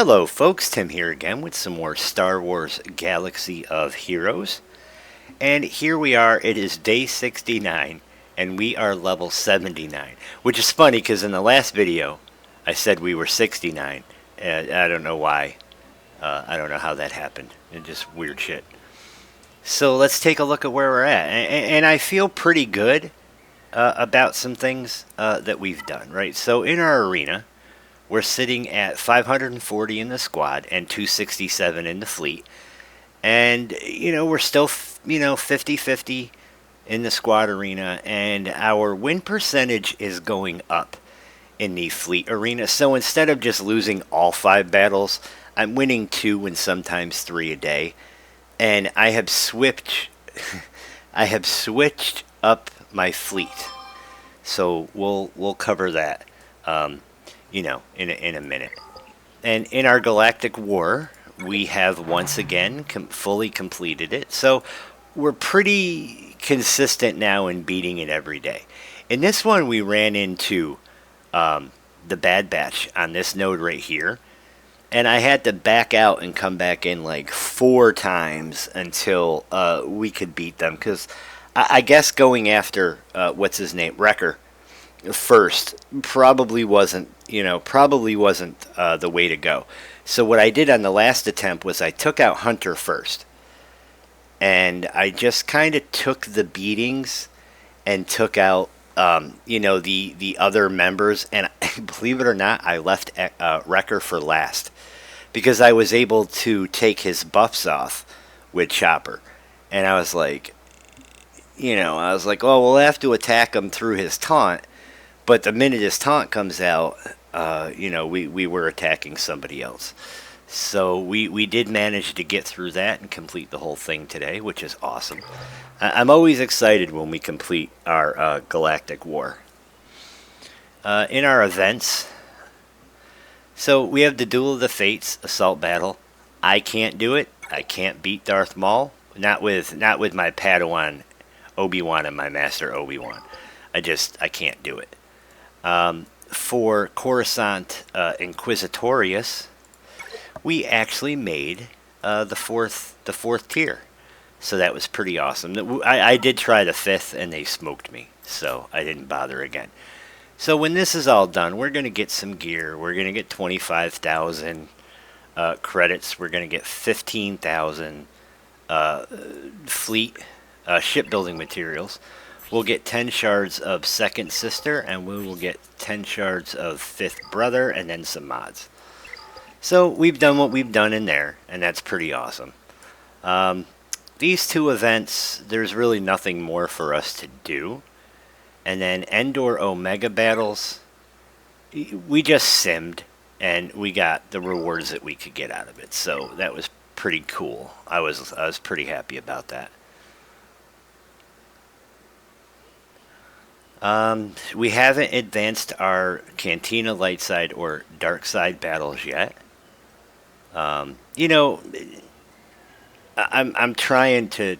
Hello, folks. Tim here again with some more Star Wars Galaxy of Heroes. And here we are. It is day 69, and we are level 79. Which is funny because in the last video, I said we were 69. And I don't know why. I don't know how that happened. It's just weird shit. So let's take a look at where we're at. And I feel pretty good about some things that we've done, right? So in our arena, we're sitting at 540 in the squad and 267 in the fleet. And, we're still, 50-50 in the squad arena. And our win percentage is going up in the fleet arena. So instead of just losing all 5 battles, I'm winning 2 and sometimes 3 a day. And I have switched up my fleet. So we'll cover that. In a minute. And in our Galactic War, we have once again fully completed it. So we're pretty consistent now in beating it every day. In this one, we ran into the Bad Batch on this node right here. And I had to back out and come back in like 4 times until we could beat them. Because I guess going after, what's his name, Wrecker, first probably wasn't the way to go. So what I did on the last attempt was I took out Hunter first, and I just kind of took the beatings and took out the other members, and believe it or not, I left Wrecker for last because I was able to take his buffs off with Chopper. And I was like, oh, we'll have to attack him through his taunt. But the minute his taunt comes out, we were attacking somebody else. So we did manage to get through that and complete the whole thing today, which is awesome. I'm always excited when we complete our Galactic War. In our events, so we have the Duel of the Fates Assault Battle. I can't do it. I can't beat Darth Maul. Not with my Padawan Obi-Wan and my Master Obi-Wan. I can't do it. For Coruscant Inquisitorius, we actually made the fourth tier, so that was pretty awesome. I did try the 5th, and they smoked me, so I didn't bother again. So when this is all done, we're going to get some gear. We're going to get 25,000 credits. We're going to get 15,000 fleet shipbuilding materials. We'll get 10 shards of Second Sister, and we will get 10 shards of Fifth Brother, and then some mods. So we've done what we've done in there, and that's pretty awesome. These 2 events, there's really nothing more for us to do. And then Endor Omega battles, we just simmed, and we got the rewards that we could get out of it. So that was pretty cool. I was pretty happy about that. We haven't advanced our Cantina light side or dark side battles yet. I'm trying to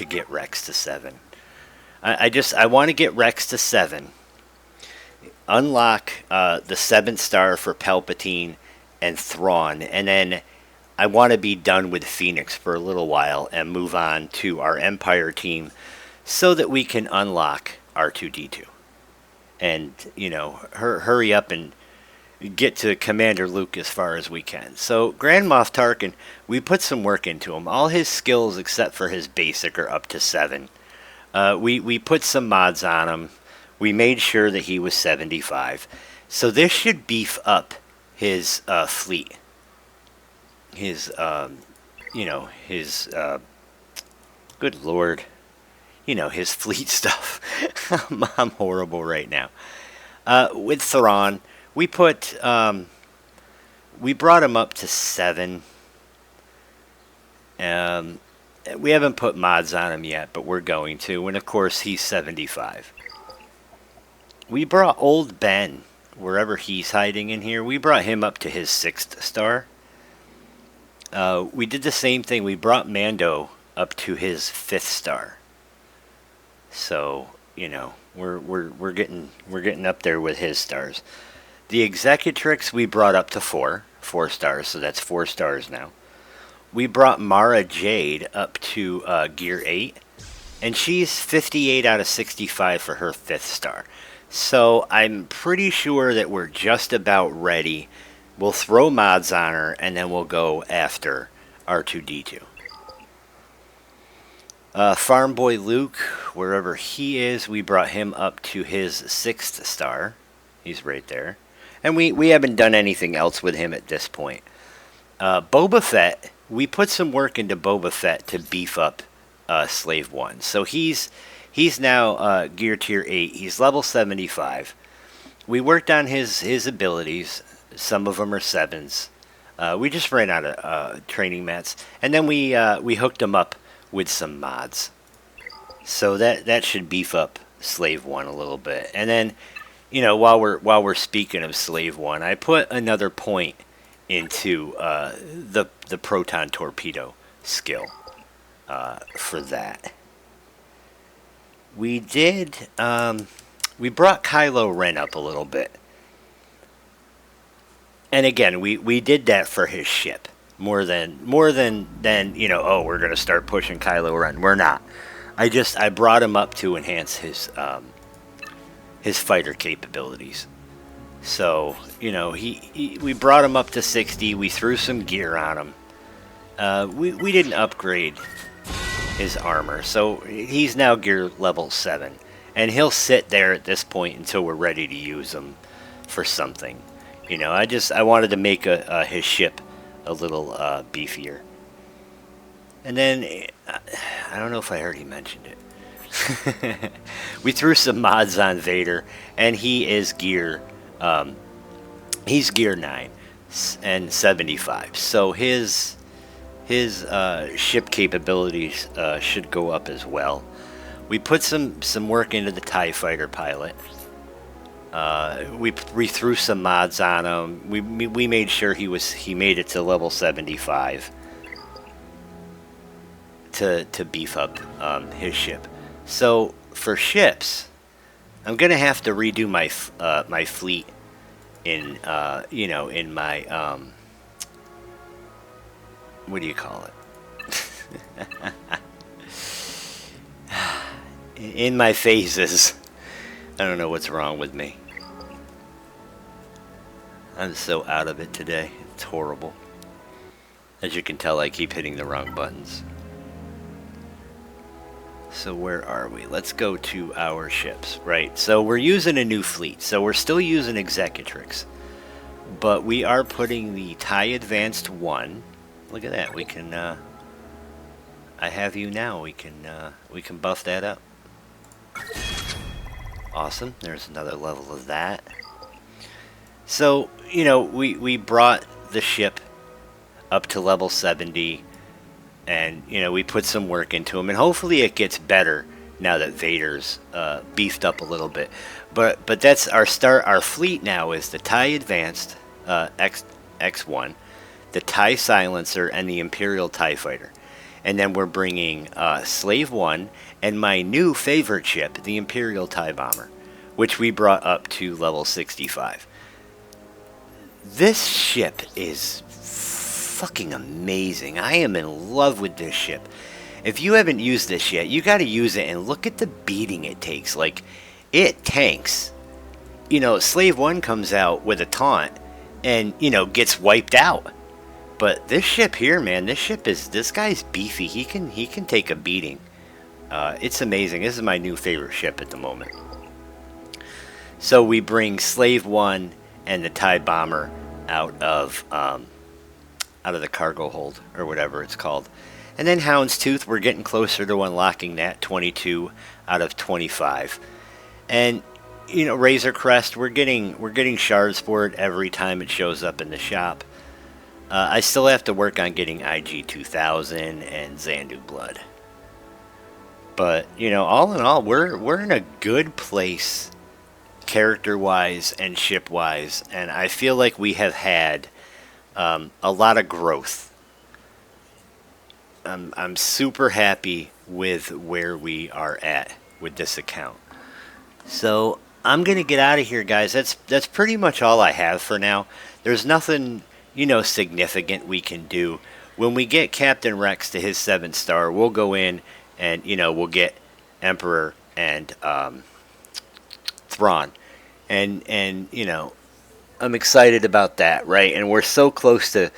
get Rex to 7. I want to get Rex to 7. Unlock the 7th star for Palpatine and Thrawn, and then I want to be done with Phoenix for a little while and move on to our Empire team so that we can unlock R2-D2 and hurry up and get to Commander Luke as far as we can. So Grand Moff Tarkin, we put some work into him. All his skills except for his basic are up to 7. We put some mods on him. We made sure that he was 75. So this should beef up his fleet. His good lord. His fleet stuff. I'm horrible right now. With Thrawn, we brought him up to 7. We haven't put mods on him yet, but we're going to. And of course, he's 75. We brought old Ben, wherever he's hiding in here. We brought him up to his 6th star. We did the same thing. We brought Mando up to his 5th star. So, we're getting up there with his stars. The Executrix we brought up to 4 4 stars, so that's 4 stars now. We brought Mara Jade up to Gear 8, and she's 58 out of 65 for her 5th star. So I'm pretty sure that we're just about ready. We'll throw mods on her, and then we'll go after R2-D2. Farm Boy Luke, wherever he is, we brought him up to his 6th star. He's right there. And we haven't done anything else with him at this point. Boba Fett, we put some work into Boba Fett to beef up Slave 1. So he's now Gear Tier 8. He's level 75. We worked on his abilities. Some of them are 7s. We just ran out of training mats. And then we hooked him up with some mods. So that should beef up Slave 1 a little bit. And then, you know, while we're speaking of Slave 1, I put another point into the proton torpedo skill for that. We did we brought Kylo Ren up a little bit. And again, we did that for his ship. More than you know, oh, we're gonna start pushing Kylo Ren. We're not. I brought him up to enhance his fighter capabilities. So, you know, we brought him up to 60. We threw some gear on him. We didn't upgrade his armor, so he's now gear level 7, and he'll sit there at this point until we're ready to use him for something. You know, I wanted to make his ship a little beefier. And then I don't know if I already mentioned it. We threw some mods on Vader, and he is gear. He's gear 9 and 75. So his ship capabilities should go up as well. We put some work into the TIE fighter pilot. We threw some mods on him. We made sure he made it to level 75 to beef up his ship. So for ships, I'm gonna have to redo my my fleet in you know, in my what do you call it? In my phases. I don't know what's wrong with me. I'm so out of it today. It's horrible. As you can tell, I keep hitting the wrong buttons. So where are we? Let's go to our ships. Right, so we're using a new fleet. So we're still using Executrix. But we are putting the TIE Advanced 1. Look at that. We can, I have you now. We can buff that up. Awesome. There's another level of that. So, you know, we brought the ship up to level 70, and, you know, we put some work into him, and hopefully it gets better now that Vader's beefed up a little bit. But that's our start. Our fleet now is the TIE Advanced X1, the TIE Silencer, and the Imperial TIE Fighter. And then we're bringing Slave 1 and my new favorite ship, the Imperial TIE Bomber, which we brought up to level 65. This ship is fucking amazing. I am in love with this ship. If you haven't used this yet, you got to use it, and look at the beating it takes. Like, it tanks. You know, Slave 1 comes out with a taunt and, you know, gets wiped out. But this ship here, man, this guy's beefy. He can take a beating. It's amazing. This is my new favorite ship at the moment. So we bring Slave 1 and the TIE Bomber out of the cargo hold, or whatever it's called. And then Houndstooth, we're getting closer to unlocking that, 22 out of 25. And, you know, Razor Crest, we're getting shards for it every time it shows up in the shop. I still have to work on getting IG-2000 and Xandu Blood. But, you know, all in all, we're in a good place character-wise and ship-wise, and I feel like we have had a lot of growth. I'm super happy with where we are at with this account. So I'm gonna get out of here, guys. That's pretty much all I have for now. There's nothing significant we can do. When we get Captain Rex to his 7-star, we'll go in and, we'll get Emperor and Thrawn. And I'm excited about that, right? And we're so close to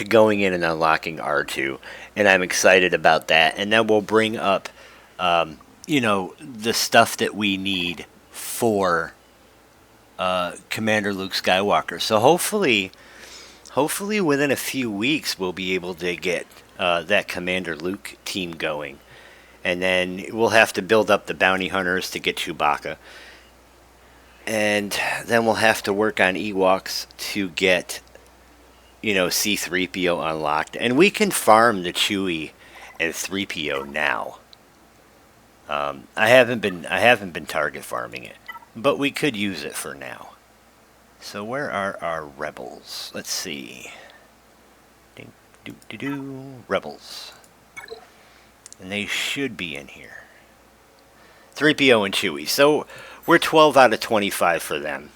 going in and unlocking R2, and I'm excited about that. And then we'll bring up, the stuff that we need for Commander Luke Skywalker. So hopefully within a few weeks we'll be able to get that Commander Luke team going. And then we'll have to build up the bounty hunters to get Chewbacca. And then we'll have to work on Ewoks to get, C-3PO unlocked. And we can farm the Chewie and 3PO now. I haven't been target farming it, but we could use it for now. So where are our rebels? Let's see. Rebels. And they should be in here. 3PO and Chewie. So we're 12 out of 25 for them.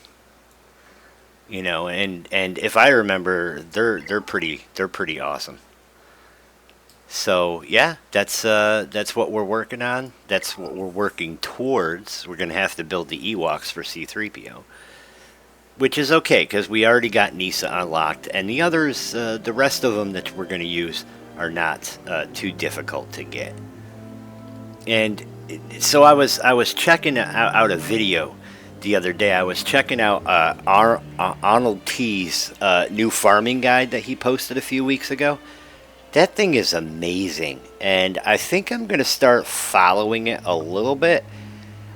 And if I remember, they're pretty awesome. So yeah, that's what we're working on. That's what we're working towards. We're gonna have to build the Ewoks for C-3PO, which is okay because we already got Nisa unlocked, and the others, the rest of them that we're gonna use, are not too difficult to get. And so I was checking out a video the other day. I was checking out Arnold T's new farming guide that he posted a few weeks ago. That thing is amazing, and I think I'm going to start following it a little bit.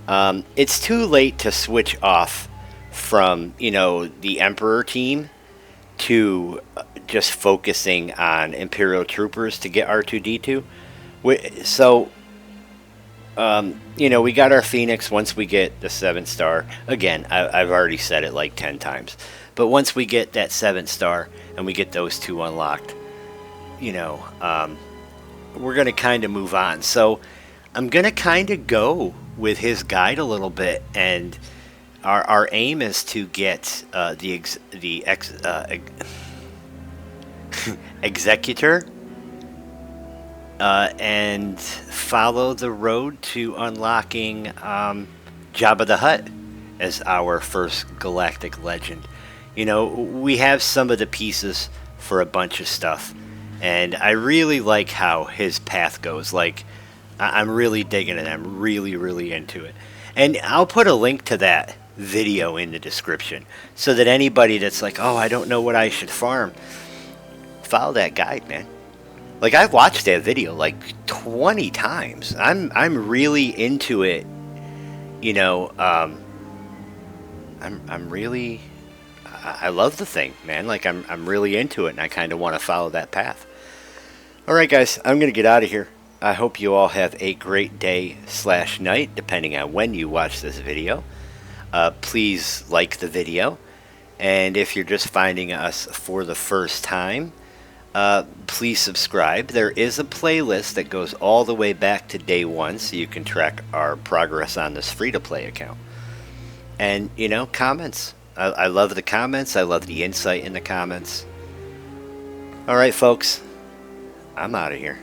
It's too late to switch off from, the Emperor team to just focusing on Imperial troopers to get R2-D2. So, we got our Phoenix once we get the 7-star. Again, I've already said it like 10 times. But once we get that 7-star and we get those two unlocked, we're going to kind of move on. So I'm going to kind of go with his guide a little bit, and our aim is to get the Executor and follow the road to unlocking Jabba the Hutt as our first galactic legend. We have some of the pieces for a bunch of stuff, and I really like how his path goes. Like, I'm really digging it. I'm really, really into it. And I'll put a link to that video in the description so that anybody that's like, oh, I don't know what I should farm, follow that guide, man. Like, I've watched that video like 20 times. I'm really into it. I love the thing, man. Like, I'm really into it, and I kind of want to follow that path. All right, guys, I'm going to get out of here. I hope you all have a great day/night, depending on when you watch this video. Please like the video. And if you're just finding us for the first time, please subscribe. There is a playlist that goes all the way back to day one, so you can track our progress on this free-to-play account. And, comments. I love the comments. I love the insight in the comments. All right, folks. I'm out of here.